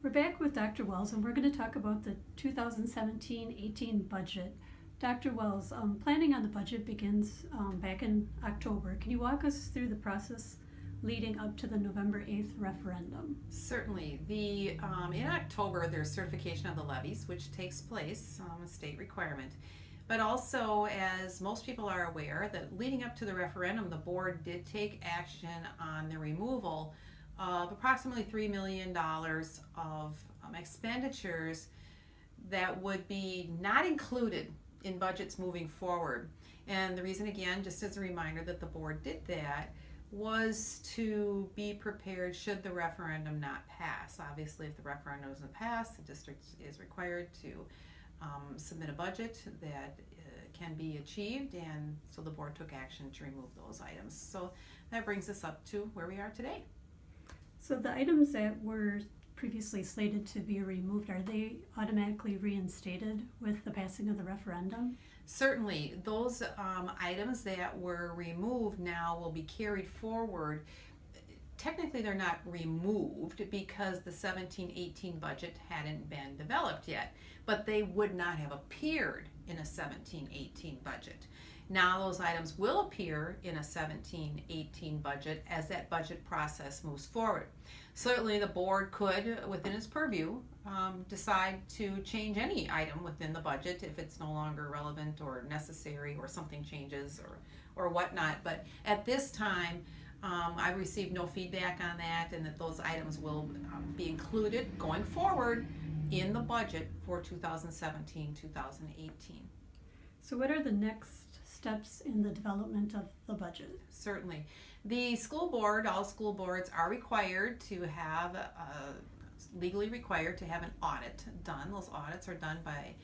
We're back with Dr. Wells, and we're going to talk about the 2017-18 budget. Dr. Wells, planning on the budget begins back in October. Can you walk us through the process leading up to the November 8th referendum? Certainly. In October, there's certification of the levies, which takes place, a state requirement. But also, as most people are aware, that leading up to the referendum, the board did take action on the removal of approximately $3 million of expenditures that would be not included in budgets moving forward. And the reason, again, just as a reminder that the board did that, was to be prepared should the referendum not pass. Obviously, if the referendum doesn't pass, the district is required to submit a budget that can be achieved, and so the board took action to remove those items. So that brings us up to where we are today. So the items that were previously slated to be removed, are they automatically reinstated with the passing of the referendum? Certainly, those items that were removed now will be carried forward. Technically, they're not removed because the 17-18 budget hadn't been developed yet, but they would not have appeared in a 17-18 budget. Now those items will appear in a 17-18 budget as that budget process moves forward. Certainly the board could, within its purview, decide to change any item within the budget if it's no longer relevant or necessary or something changes or whatnot. But at this time, I received no feedback on that, and that those items will be included going forward in the budget for 2017-2018. So what are the next steps in the development of the budget? Certainly. The school board, all school boards are required to have, legally required to have an audit done. Those audits are done by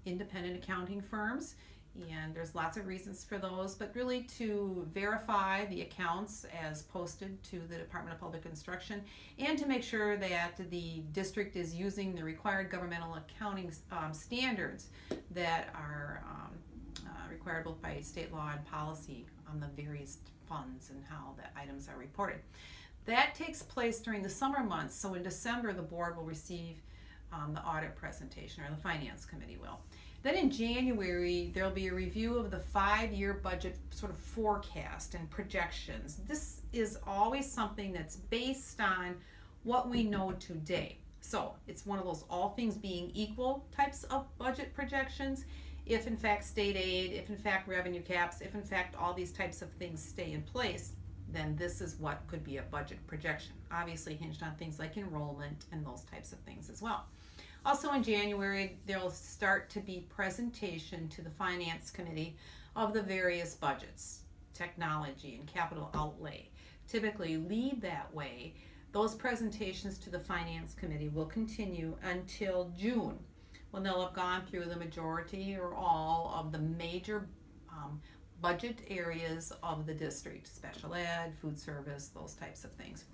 independent accounting firms, and there's lots of reasons for those, but really to verify the accounts as posted to the Department of Public Instruction, and to make sure that the district is using the required governmental accounting standards that are required both by state law and policy on the various funds and how the items are reported. That takes place during the summer months, so in December the board will receive the audit presentation, or the finance committee will. Then in January there'll be a review of the 5-year budget sort of forecast and projections. This is always something that's based on what we know today. So it's one of those all things being equal types of budget projections. If in fact state aid, if in fact revenue caps, if in fact all these types of things stay in place, then this is what could be a budget projection. Obviously hinged on things like enrollment and those types of things as well. Also in January, there'll start to be presentation to the Finance Committee of the various budgets, technology and capital outlay. Typically lead that way. Those presentations to the Finance Committee will continue until June, when they'll have gone through the majority or all of the major budget areas of the district, special ed, food service, those types of things.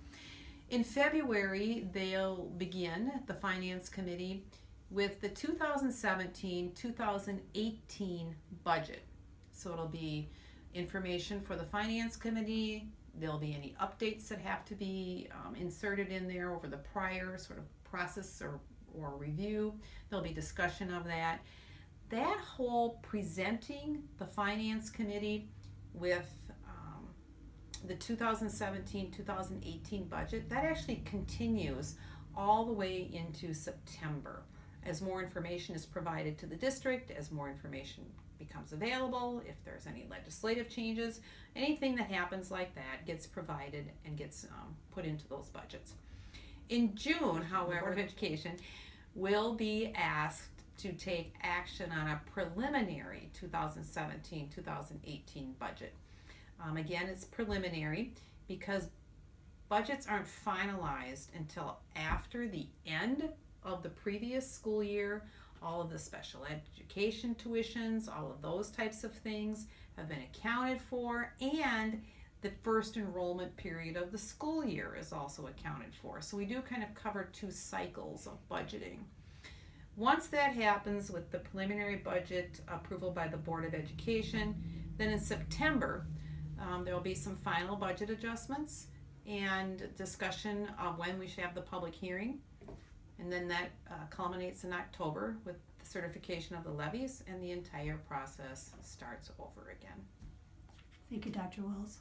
In February, they'll begin, the Finance Committee, with the 2017-2018 budget. So it'll be information for the Finance Committee. There'll be any updates that have to be inserted in there over the prior sort of process or review. There'll be discussion of that. That whole presenting the Finance Committee with the 2017-2018 budget, that actually continues all the way into September. As more information is provided to the district, as more information becomes available, if there's any legislative changes, anything that happens like that gets provided and gets put into those budgets. In June, however, Board of Education will be asked to take action on a preliminary 2017-2018 budget. Again, it's preliminary because budgets aren't finalized until after the end of the previous school year. All of the special education tuitions, all of those types of things have been accounted for, and the first enrollment period of the school year is also accounted for. So we do kind of cover 2 cycles of budgeting. Once that happens with the preliminary budget approval by the Board of Education, then in September there will be some final budget adjustments and discussion of when we should have the public hearing. And then that culminates in October with the certification of the levies, and the entire process starts over again. Thank you, Dr. Wells.